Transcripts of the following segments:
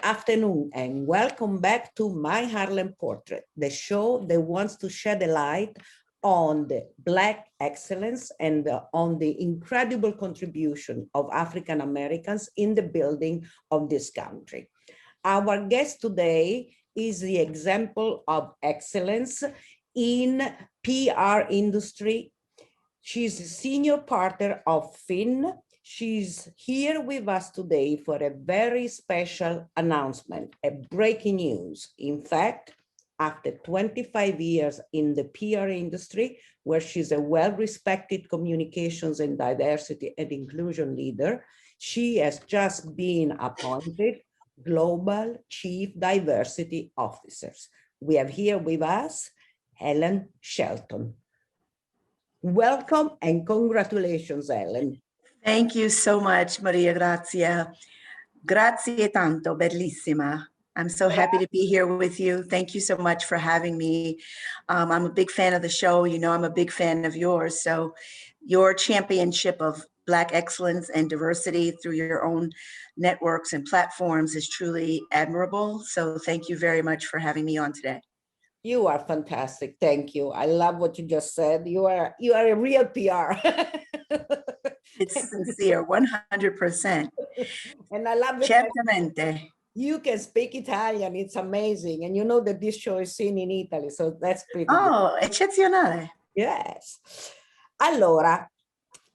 afternoon and welcome back to My Harlem Portrait, the show that wants to shed a light on the Black excellence and on the incredible contribution of African Americans in the building of this country. Our guest today is the example of excellence in PR industry. She's a senior partner of Fin. She's here with us today for a very special announcement, a breaking news. In fact, after 25 years in the PR industry, where she's a well-respected communications and diversity and inclusion leader, she has just been appointed Global Chief Diversity Officer. We have here with us Helen Shelton. Welcome and congratulations, Helen. Thank you so much, Maria Grazia. Grazie tanto, bellissima. I'm so happy to be here with you. Thank you so much for having me. I'm a big fan of the show. You know, I'm a big fan of yours. So your championship of Black excellence and diversity through your own networks and platforms is truly admirable. So thank you very much for having me on today. You are fantastic. Thank you. I love what you just said. You are a real PR. It's sincere, 100%. And I love it. Certamente. You can speak Italian. It's amazing. And you know that this show is seen in Italy, so that's pretty good. Eccezionale. Yes. Allora,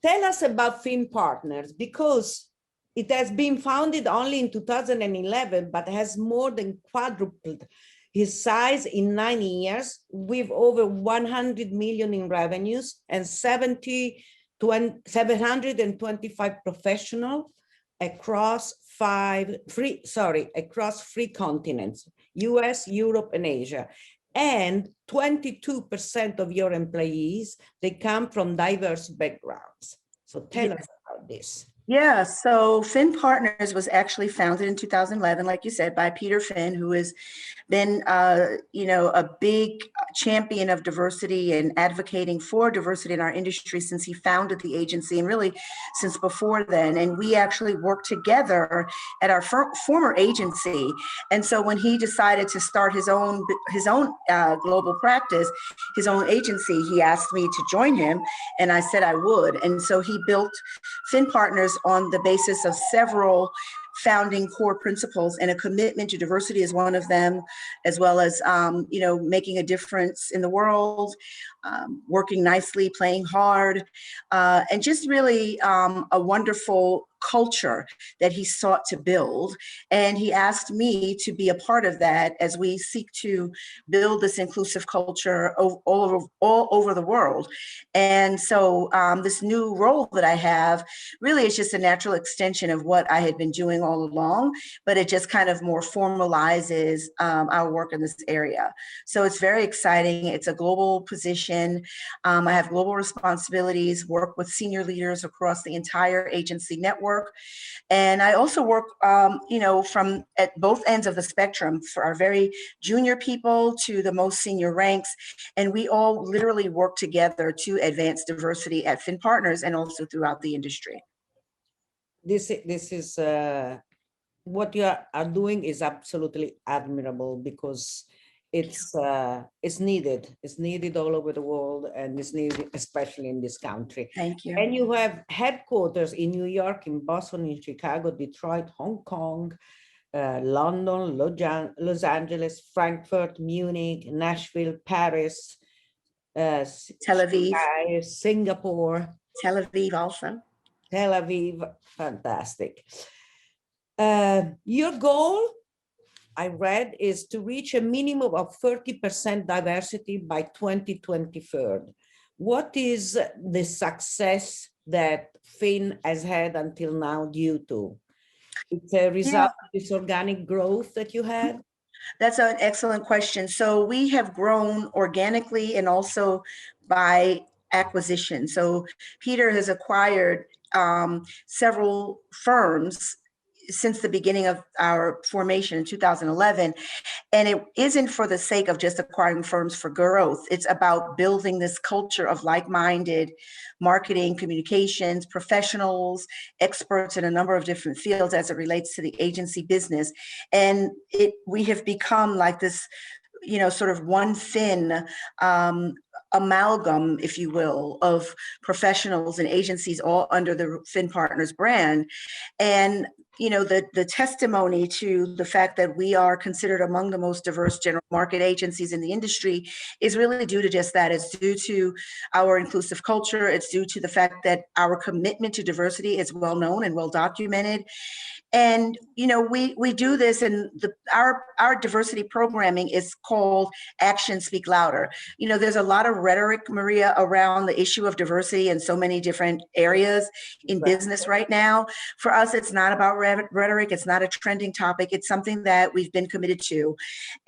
tell us about Fin Partners, because it has been founded only in 2011, but has more than quadrupled his size in 9 years, with over 100 million in revenues and 725 professionals across three continents, US, Europe, and Asia. And 22% of your employees, they come from diverse backgrounds. So tell us about this. Yeah, so Fin Partners was actually founded in 2011, like you said, by Peter Fin, who has been, a big champion of diversity and advocating for diversity in our industry since he founded the agency, and really since before then. And we actually worked together at our former agency. And so when he decided to start his own global practice, his own agency, he asked me to join him, and I said I would. And so he built Fin Partners on the basis of several founding core principles, and a commitment to diversity is one of them, as well as, making a difference in the world, working nicely, playing hard, and just really a wonderful culture that he sought to build. And he asked me to be a part of that as we seek to build this inclusive culture all over the world. And so this new role that I have really is just a natural extension of what I had been doing all along, but it just kind of more formalizes our work in this area. So it's very exciting. It's a global position. I have global responsibilities, work with senior leaders across the entire agency network. And I also work, from at both ends of the spectrum, for our very junior people to the most senior ranks. And we all literally work together to advance diversity at Fin Partners and also throughout the industry. This is what you are doing is absolutely admirable, because it's needed. It's needed all over the world, and it's needed especially in this country. Thank you. And you have headquarters in New York, in Boston, in Chicago, Detroit, Hong Kong, London, Los Angeles, Frankfurt, Munich, Nashville, Paris, Tel Aviv, Singapore. Tel Aviv also. Tel Aviv, fantastic. Your goal, I read, is to reach a minimum of 30% diversity by 2023. What is the success that Fin has had until now due to? It's a result of this organic growth that you had? That's an excellent question. So we have grown organically and also by acquisition. So Peter has acquired several firms since the beginning of our formation in 2011. And it isn't for the sake of just acquiring firms for growth. It's about building this culture of like-minded marketing, communications, professionals, experts in a number of different fields as it relates to the agency business. And we have become like this, sort of one thin amalgam, if you will, of professionals and agencies all under the Finn Partners brand. And the testimony to the fact that we are considered among the most diverse general market agencies in the industry is really due to just that. It's due to our inclusive culture. It's due to the fact that our commitment to diversity is well known and well documented. And we do this, and our diversity programming is called Actions Speak Louder. There's a lot of rhetoric, Maria, around the issue of diversity in so many different areas in business right now. For us, it's not about rhetoric. It's not a trending topic. It's something that we've been committed to.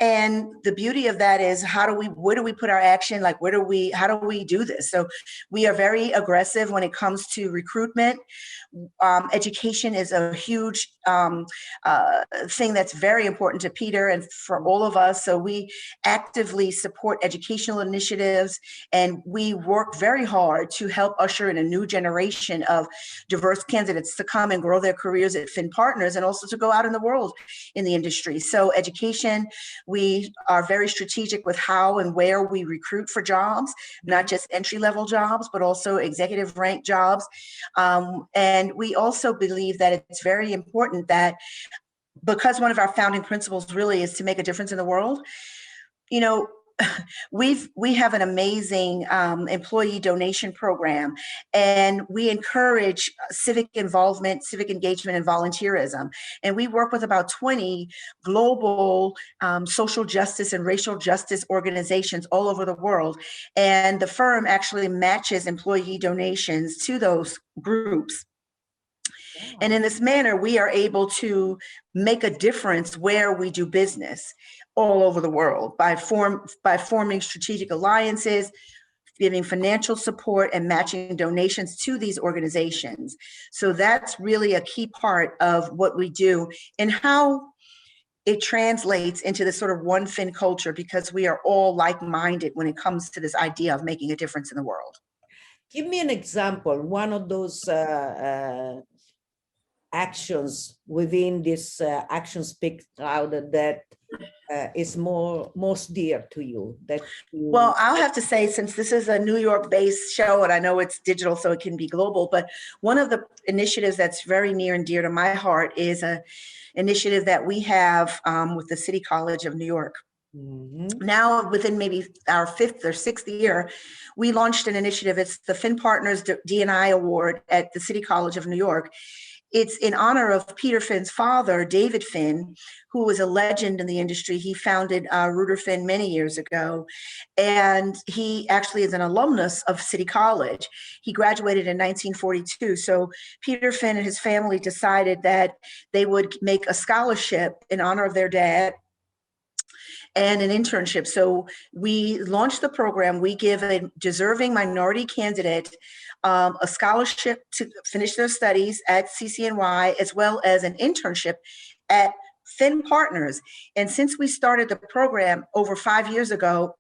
And the beauty of that is, where do we put our action? Like, how do we do this? So we are very aggressive when it comes to recruitment. Education is a huge thing that's very important to Peter and for all of us. So we actively support educational initiatives, and we work very hard to help usher in a new generation of diverse candidates to come and grow their careers at Finn Partners, and also to go out in the world in the industry. So education, we are very strategic with how and where we recruit for jobs, not just entry-level jobs, but also executive rank jobs. And we also believe that it's very important that, because one of our founding principles really is to make a difference in the world, we have an amazing employee donation program, and we encourage civic involvement, civic engagement, and volunteerism. And we work with about 20 global social justice and racial justice organizations all over the world. And the firm actually matches employee donations to those groups. And in this manner, we are able to make a difference where we do business all over the world by forming strategic alliances, giving financial support, and matching donations to these organizations. So that's really a key part of what we do and how it translates into this sort of one Finn culture, because we are all like-minded when it comes to this idea of making a difference in the world. Give me an example, one of those actions within this Action Speak Louder that is most dear to you. Well, I'll have to say, since this is a New York-based show, and I know it's digital, so it can be global, but one of the initiatives that's very near and dear to my heart is an initiative that we have with the City College of New York. Mm-hmm. Now, within maybe our 5th or 6th year, we launched an initiative. It's the Finn Partners D&I Award at the City College of New York. It's in honor of Peter Finn's father, David Finn, who was a legend in the industry. He founded Reuter Finn many years ago, and he actually is an alumnus of City College. He graduated in 1942. So Peter Finn and his family decided that they would make a scholarship in honor of their dad and an internship. So we launched the program. We give a deserving minority candidate a scholarship to finish their studies at CCNY, as well as an internship at Finn Partners. And since we started the program over 5 years ago,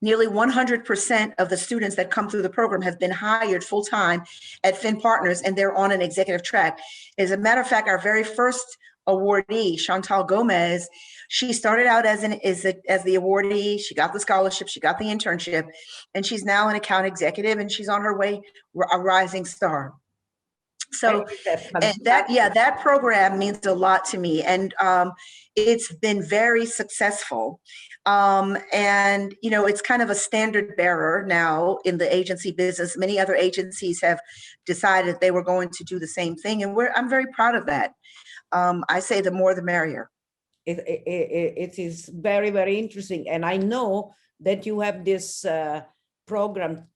nearly 100% of the students that come through the program have been hired full-time at Finn Partners, and they're on an executive track. As a matter of fact, our very first awardee, Chantal Gomez, she started out as the awardee. She got the scholarship, she got the internship, and she's now an account executive, and she's on her way, a rising star. So that program means a lot to me, and it's been very successful. And it's kind of a standard bearer now in the agency business. Many other agencies have decided they were going to do the same thing, and I'm very proud of that. I say the more the merrier. It is very, very interesting. And I know that you have this program,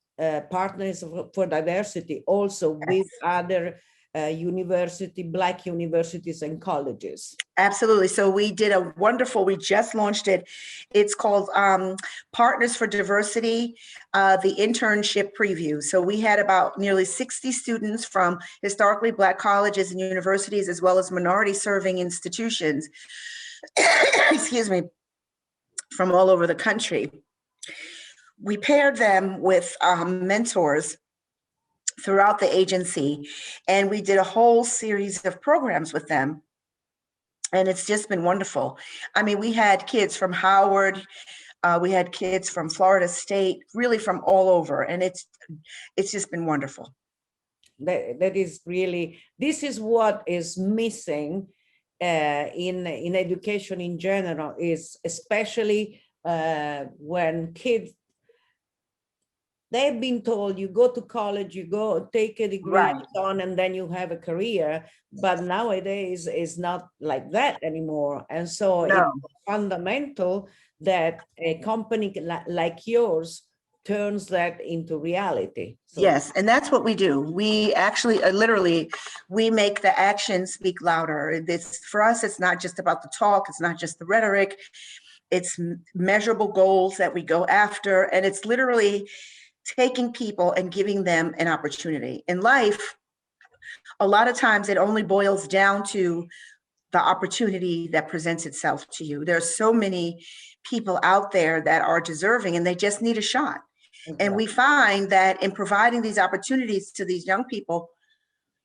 Partners for Diversity, also with other Black universities and colleges. Absolutely. So we just launched it. It's called Partners for Diversity, the internship preview. So we had about nearly 60 students from historically Black colleges and universities, as well as minority serving institutions, excuse me, from all over the country. We paired them with mentors throughout the agency, and we did a whole series of programs with them. And it's just been wonderful. I mean, we had kids from Howard, we had kids from Florida State, really from all over, and it's just been wonderful. That is really, this is what is missing in education in general, is especially when kids, they've been told you go to college, you go take a degree, Right. and then you have a career. But nowadays it's not like that anymore. And so No. it's fundamental that a company like yours turns that into reality. So, yes, and that's what we do. We actually literally, we make the action speak louder. For us, it's not just about the talk, it's not just the rhetoric, it's measurable goals that we go after, and it's literally taking people and giving them an opportunity. In life, a lot of times it only boils down to the opportunity that presents itself to you. There's so many people out there that are deserving and they just need a shot. Exactly. And we find that in providing these opportunities to these young people,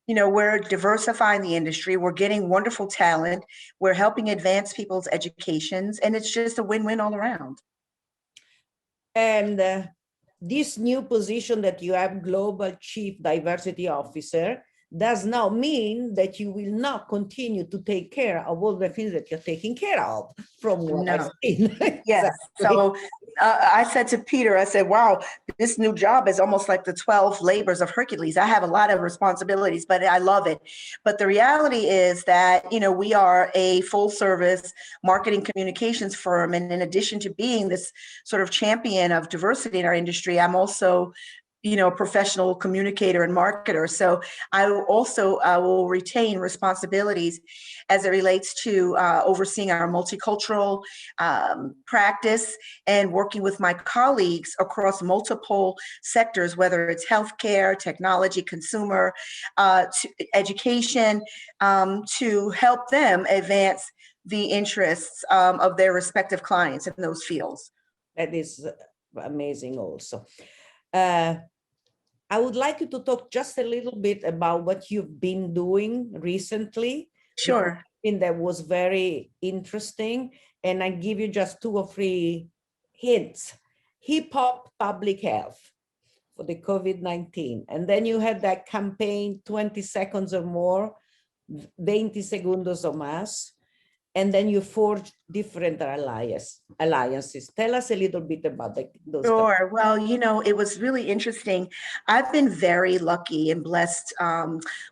you know, we're diversifying the industry, we're getting wonderful talent, we're helping advance people's educations, and it's just a win-win all around. And this new position that you have, Global Chief Diversity Officer, does not mean that you will not continue to take care of all the things that you're taking care of, from what I've seen. Yes. So I said to Peter, I said, wow, this new job is almost like the 12 labors of Hercules. I have a lot of responsibilities, but I love it. But the reality is that, you know, we are a full service marketing communications firm. And in addition to being this sort of champion of diversity in our industry, I'm also, you know, a professional communicator and marketer. So I also will retain responsibilities as it relates to overseeing our multicultural practice and working with my colleagues across multiple sectors, whether it's healthcare, technology, consumer, to education, to help them advance the interests of their respective clients in those fields. That is amazing also. I would like you to talk just a little bit about what you've been doing recently. Sure. I think that was very interesting. And I give you just 2 or 3 hints. Hip hop public health for the COVID-19. And then you had that campaign, 20 seconds or more, 20 segundos o más. And then you forge different alliances. Tell us a little bit about those. Sure. Well, you know, it was really interesting. I've been very lucky and blessed,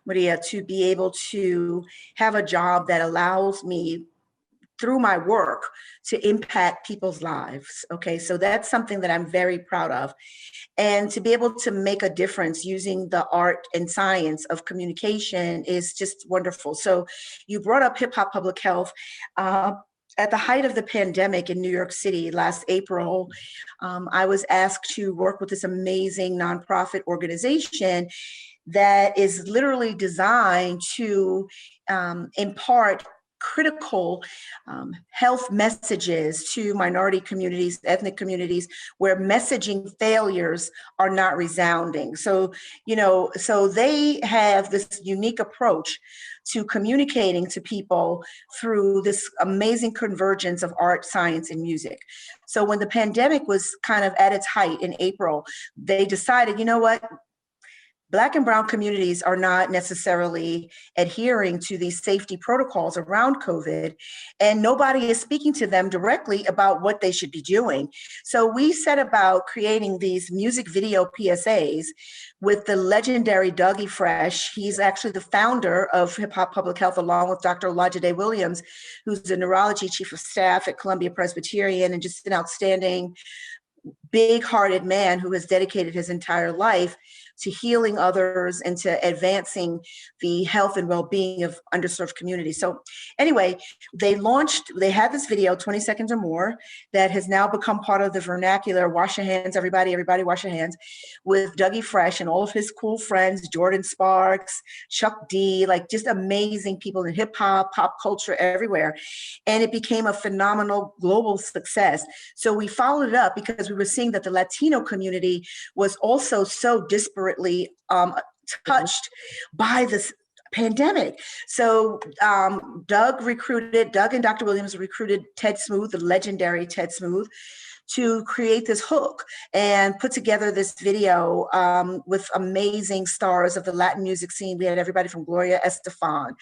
Maria, to be able to have a job that allows me, through my work, to impact people's lives. Okay, so that's something that I'm very proud of. And to be able to make a difference using the art and science of communication is just wonderful. So you brought up hip hop public health. At the height of the pandemic in New York City last April, I was asked to work with this amazing nonprofit organization that is literally designed to impart critical health messages to minority communities, ethnic communities, where messaging failures are not resounding. So, you know, so they have this unique approach to communicating to people through this amazing convergence of art, science, and music. So when the pandemic was kind of at its height in April, they decided, you know what? Black and brown communities are not necessarily adhering to these safety protocols around COVID, and nobody is speaking to them directly about what they should be doing. So we set about creating these music video PSAs with the legendary Dougie Fresh. He's actually the founder of Hip Hop Public Health, along with Dr. Olajide Williams, who's the neurology chief of staff at Columbia Presbyterian and just an outstanding, big-hearted man who has dedicated his entire life to healing others and to advancing the health and well-being of underserved communities. So anyway, they had this video, 20 seconds or more, that has now become part of the vernacular, wash your hands, everybody wash your hands, with Dougie Fresh and all of his cool friends, Jordan Sparks, Chuck D, like just amazing people in hip hop, pop culture, everywhere. And it became a phenomenal global success. So we followed it up because we were seeing that the Latino community was also so disparately touched by this pandemic. So Doug and Dr. Williams recruited Ted Smooth, the legendary Ted Smooth, to create this hook and put together this video with amazing stars of the Latin music scene. We had everybody from Gloria Estefan,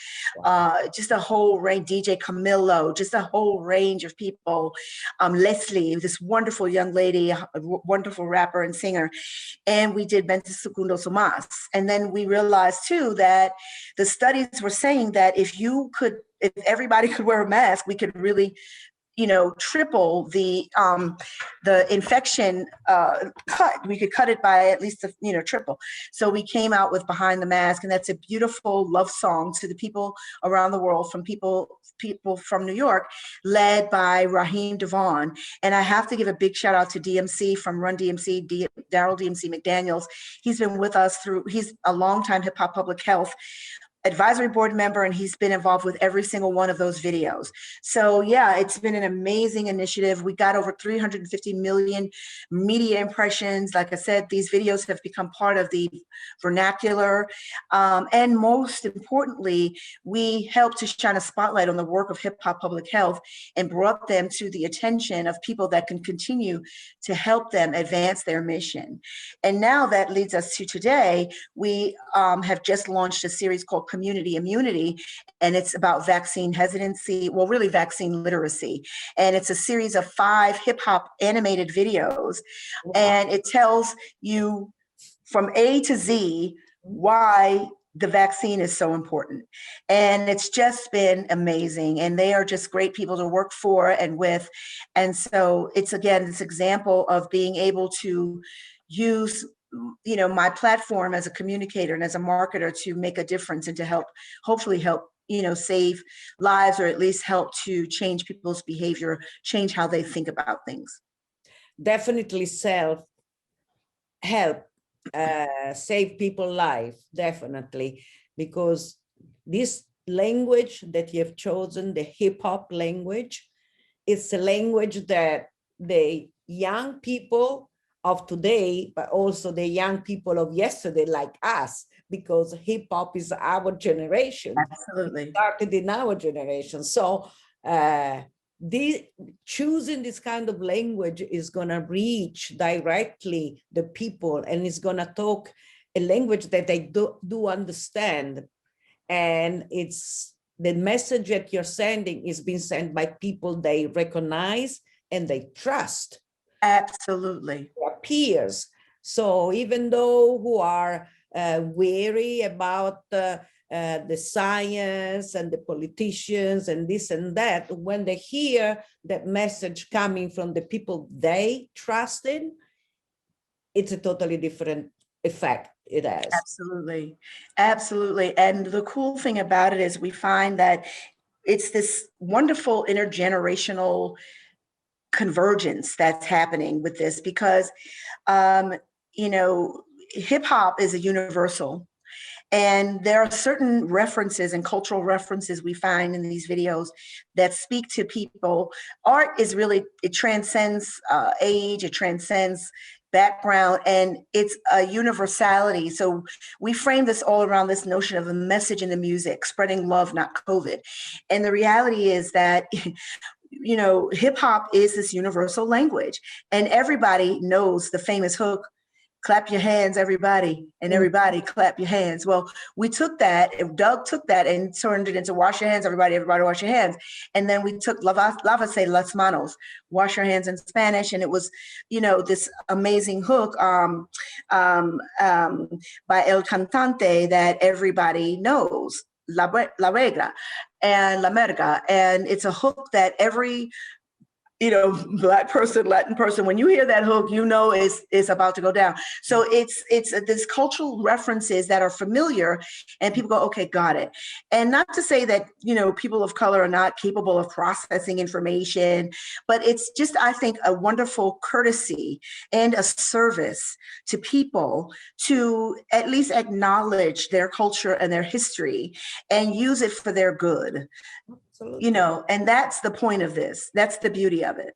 just a whole range, DJ Camilo, just a whole range of people. Leslie, this wonderful young lady, a wonderful rapper and singer. And we did 20 Segundos o Más. And then we realized too that the studies were saying that if everybody could wear a mask, we could really triple the infection cut. We could cut it by at least triple. So we came out with Behind the Mask, and that's a beautiful love song to the people around the world, from people from New York, led by Raheem Devon. And I have to give a big shout out to DMC from Run DMC, Daryl DMC McDaniels. He's been with us he's a longtime hip hop public health advisory board member, and he's been involved with every single one of those videos. So yeah, it's been an amazing initiative. We got over 350 million media impressions. Like I said, these videos have become part of the vernacular. And most importantly, we helped to shine a spotlight on the work of hip hop public health and brought them to the attention of people that can continue to help them advance their mission. And now that leads us to today. We have just launched a series called Community Immunity, and it's about vaccine hesitancy, well, really vaccine literacy. And it's a series of 5 hip hop animated videos. Wow. And it tells you from A to Z why the vaccine is so important. And it's just been amazing. And they are just great people to work for and with. And so it's, again, this example of being able to use my platform as a communicator and as a marketer to make a difference and to hopefully help save lives, or at least help to change people's behavior, change how they think about things. Definitely help save people's life, definitely, because this language that you have chosen, the hip hop language, it's a language that the young people of today, but also the young people of yesterday, like us, because hip hop is our generation. Absolutely. It started in our generation. So choosing this kind of language is going to reach directly the people, and it's going to talk a language that they do understand. And it's the message that you're sending is being sent by people they recognize and they trust. Absolutely. Their peers. So even though who are wary about the science and the politicians and this and that, when they hear that message coming from the people they trust in, it's a totally different effect it has. Absolutely. Absolutely. And the cool thing about it is we find that it's this wonderful intergenerational convergence that's happening with this, because hip hop is a universal, and there are certain references and cultural references we find in these videos that speak to people. Art is really, it transcends age, it transcends background, and it's a universality. So we frame this all around this notion of the message in the music, spreading love, not COVID. And the reality is that hip hop is this universal language, and everybody knows the famous hook, clap your hands, everybody, and everybody clap your hands. Well, we took that, Doug took that and turned it into wash your hands, everybody wash your hands. And then we took lávase las manos, wash your hands in Spanish. And it was, this amazing hook by El Cantante that everybody knows, La Regra and La Merga. And it's a hook that every Black person, Latin person, when you hear that hook, it's about to go down. So it's this cultural references that are familiar, and people go, okay, got it. And not to say that, people of color are not capable of processing information, but it's just, I think, a wonderful courtesy and a service to people to at least acknowledge their culture and their history and use it for their good. Absolutely. And that's the point of this. That's the beauty of it.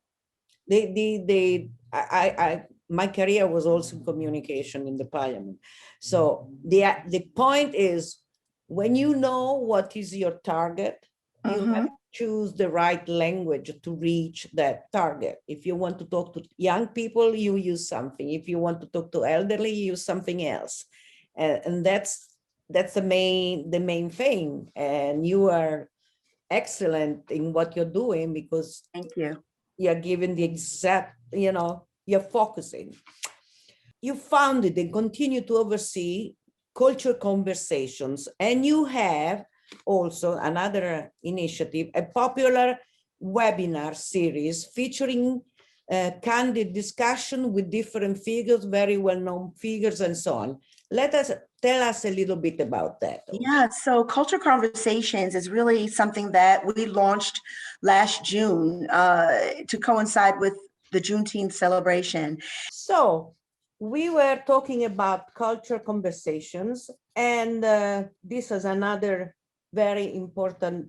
My career was also in communication in the parliament. So the point is, when you know what is your target, you have to choose the right language to reach that target. If you want to talk to young people, you use something. If you want to talk to elderly, you use something else. And that's the main thing. And you are excellent in what you're doing, because thank you. You're given the exact, you're focusing. You founded and continue to oversee culture conversations, and you have also another initiative, a popular webinar series featuring candid discussion with different figures, very well-known figures, and so on. Tell us a little bit about that. Yeah, so Culture Conversations is really something that we launched last June to coincide with the Juneteenth celebration. So we were talking about culture conversations, and this is another very important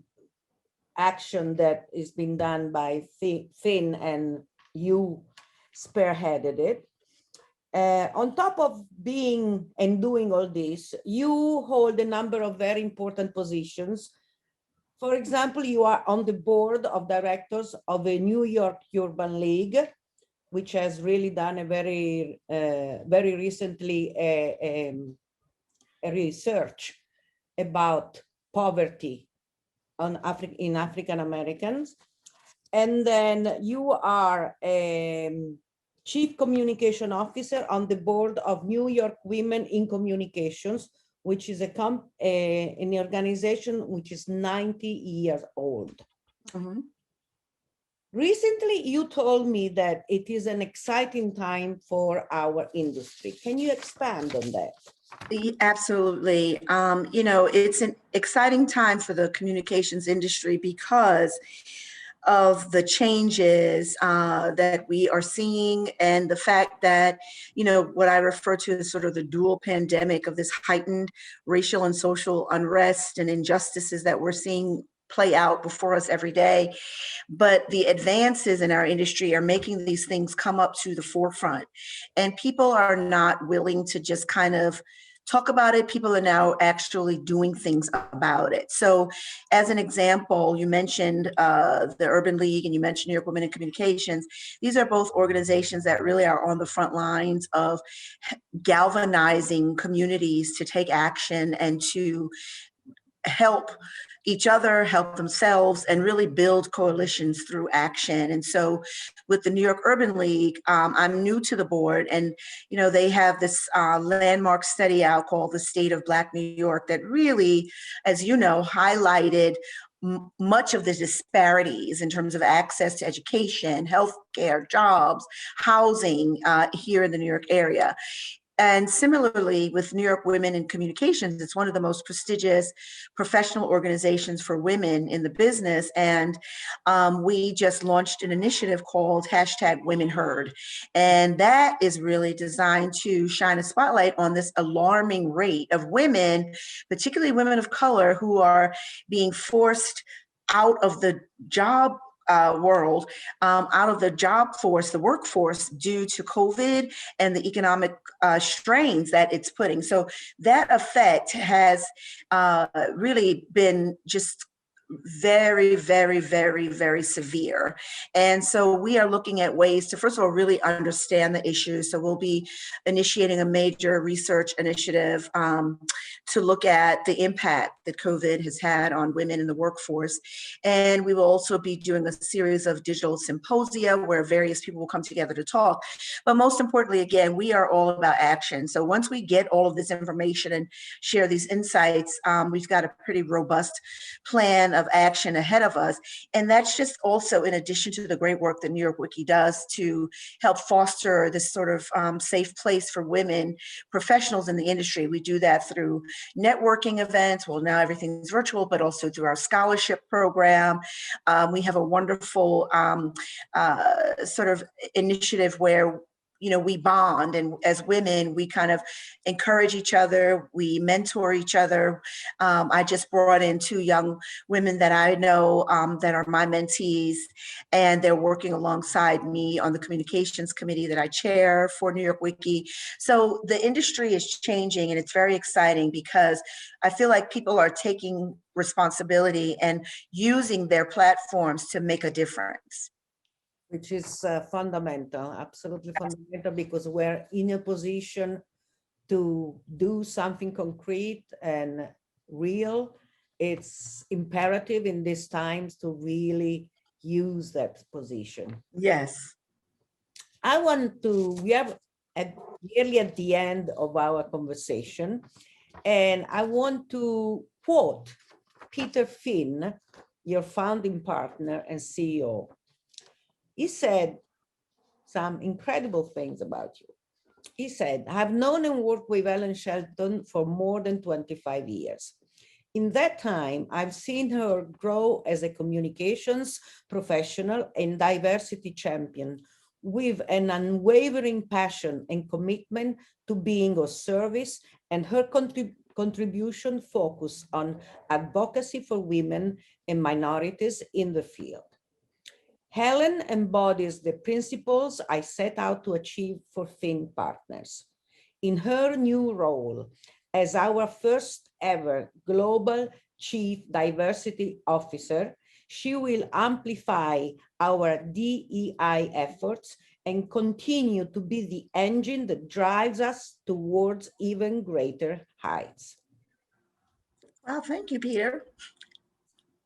action that is being done by Finn, and you spearheaded it. On top of being and doing all this, you hold a number of very important positions. For example, you are on the board of directors of the New York Urban League, which has really done a very recently a research about poverty in African Americans. And then you are Chief Communication Officer on the board of New York Women in Communications, which is an organization which is 90 years old. Recently, you told me that it is an exciting time for our industry. Can you expand on that? Absolutely. It's an exciting time for the communications industry because of the changes that we are seeing, and the fact that, what I refer to as sort of the dual pandemic of this heightened racial and social unrest and injustices that we're seeing play out before us every day. But the advances in our industry are making these things come up to the forefront, and people are not willing to just kind of talk about it. People are now actually doing things about it. So as an example, you mentioned the Urban League, and you mentioned New York Women in Communications. These are both organizations that really are on the front lines of galvanizing communities to take action and to help each other, help themselves, and really build coalitions through action. And so with the New York Urban League, I'm new to the board, and they have this landmark study out called The State of Black New York that really, as you know, highlighted much of the disparities in terms of access to education, healthcare, jobs, housing here in the New York area. And similarly, with New York Women in Communications, it's one of the most prestigious professional organizations for women in the business. And we just launched an initiative called #WomenHeard. And that is really designed to shine a spotlight on this alarming rate of women, particularly women of color, who are being forced out of the job world, out of the job force, the workforce, due to COVID and the economic strains that it's putting. So that effect has really been just very, very, very, very severe. And so we are looking at ways to, first of all, really understand the issues. So we'll be initiating a major research initiative to look at the impact that COVID has had on women in the workforce. And we will also be doing a series of digital symposia where various people will come together to talk. But most importantly, again, we are all about action. So once we get all of this information and share these insights, we've got a pretty robust plan of action ahead of us. And that's just also in addition to the great work that New York Wiki does to help foster this sort of safe place for women professionals in the industry. We do that through networking events. Well, now everything's virtual, but also through our scholarship program. We have a wonderful sort of initiative where we bond, and as women, we kind of encourage each other, we mentor each other. I just brought in 2 young women that I know that are my mentees, and they're working alongside me on the communications committee that I chair for New York Wiki. So the industry is changing, and it's very exciting because I feel like people are taking responsibility and using their platforms to make a difference. Which is fundamental, absolutely fundamental, because we're in a position to do something concrete and real. It's imperative in these times to really use that position. Yes. We are nearly at the end of our conversation, and I want to quote Peter Finn, your founding partner and CEO. He said some incredible things about you. He said, I've known and worked with Helen Shelton for more than 25 years. In that time, I've seen her grow as a communications professional and diversity champion with an unwavering passion and commitment to being of service, and her contribution focused on advocacy for women and minorities in the field. Helen embodies the principles I set out to achieve for Finn Partners. In her new role as our first ever Global Chief Diversity Officer, she will amplify our DEI efforts and continue to be the engine that drives us towards even greater heights. Well, thank you, Peter.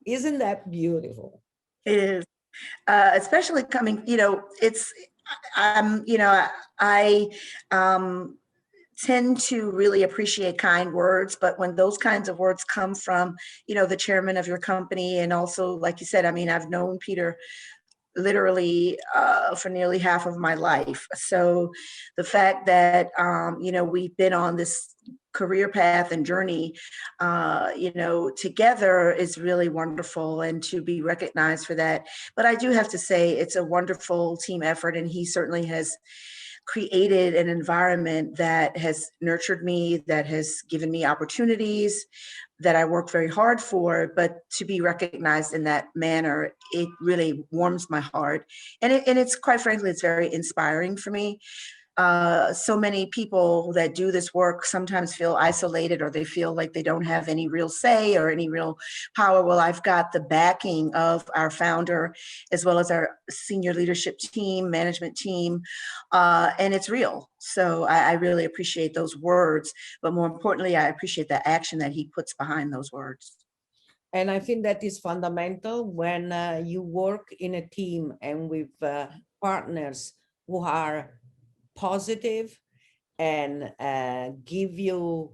Isn't that beautiful? It is. Especially coming, I tend to really appreciate kind words, but when those kinds of words come from, the chairman of your company, and also, like you said, I mean, I've known Peter literally for nearly half of my life. So the fact that, we've been on this career path and journey, together is really wonderful, and to be recognized for that. But I do have to say it's a wonderful team effort, and he certainly has created an environment that has nurtured me, that has given me opportunities that I work very hard for, but to be recognized in that manner, it really warms my heart. And it's quite frankly, it's very inspiring for me. So many people that do this work sometimes feel isolated, or they feel like they don't have any real say or any real power. Well, I've got the backing of our founder, as well as our senior leadership team, management team, and it's real. So I really appreciate those words, but more importantly, I appreciate the action that he puts behind those words. And I think that is fundamental when you work in a team and with partners who are positive and give you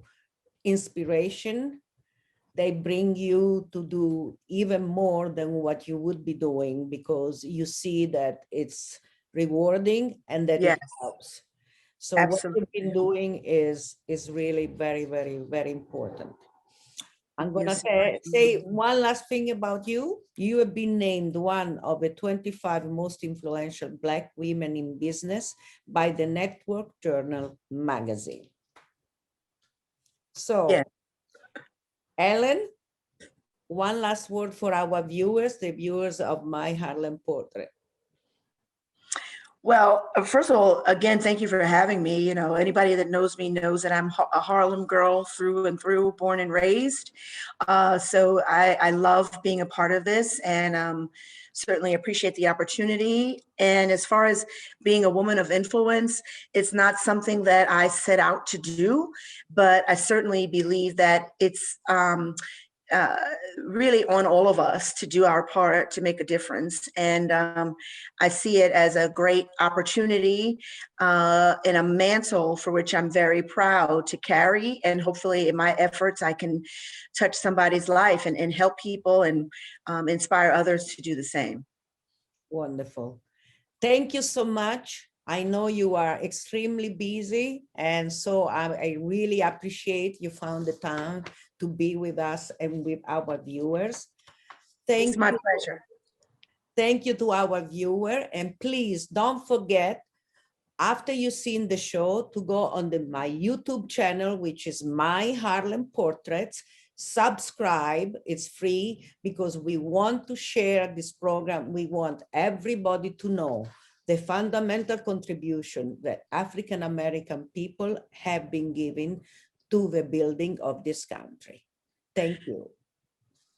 inspiration. They bring you to do even more than what you would be doing, because you see that it's rewarding and that Yes, it helps. So absolutely. what you've been doing is really very, very, very important. I'm going to say one last thing about you. You have been named one of the 25 most influential Black women in business by the Network Journal magazine. So, Yeah. Ellen, one last word for our viewers, the viewers of My Harlem Portrait. Well, first of all, again, thank you for having me. Anybody that knows me knows that I'm a Harlem girl through and through, born and raised. So I love being a part of this, and certainly appreciate the opportunity. And as far as being a woman of influence, it's not something that I set out to do, but I certainly believe that it's really on all of us to do our part to make a difference. And I see it as a great opportunity and a mantle for which I'm very proud to carry. And hopefully in my efforts, I can touch somebody's life and help people and inspire others to do the same. Wonderful. Thank you so much. I know you are extremely busy, and so I really appreciate you found the time to be with us and with our viewers. It's my pleasure. Thank you to our viewer, and please don't forget, after you've seen the show, to go on my YouTube channel, which is My Harlem Portraits. Subscribe, it's free, because we want to share this program. We want everybody to know the fundamental contribution that African-American people have been giving to the building of this country. Thank you.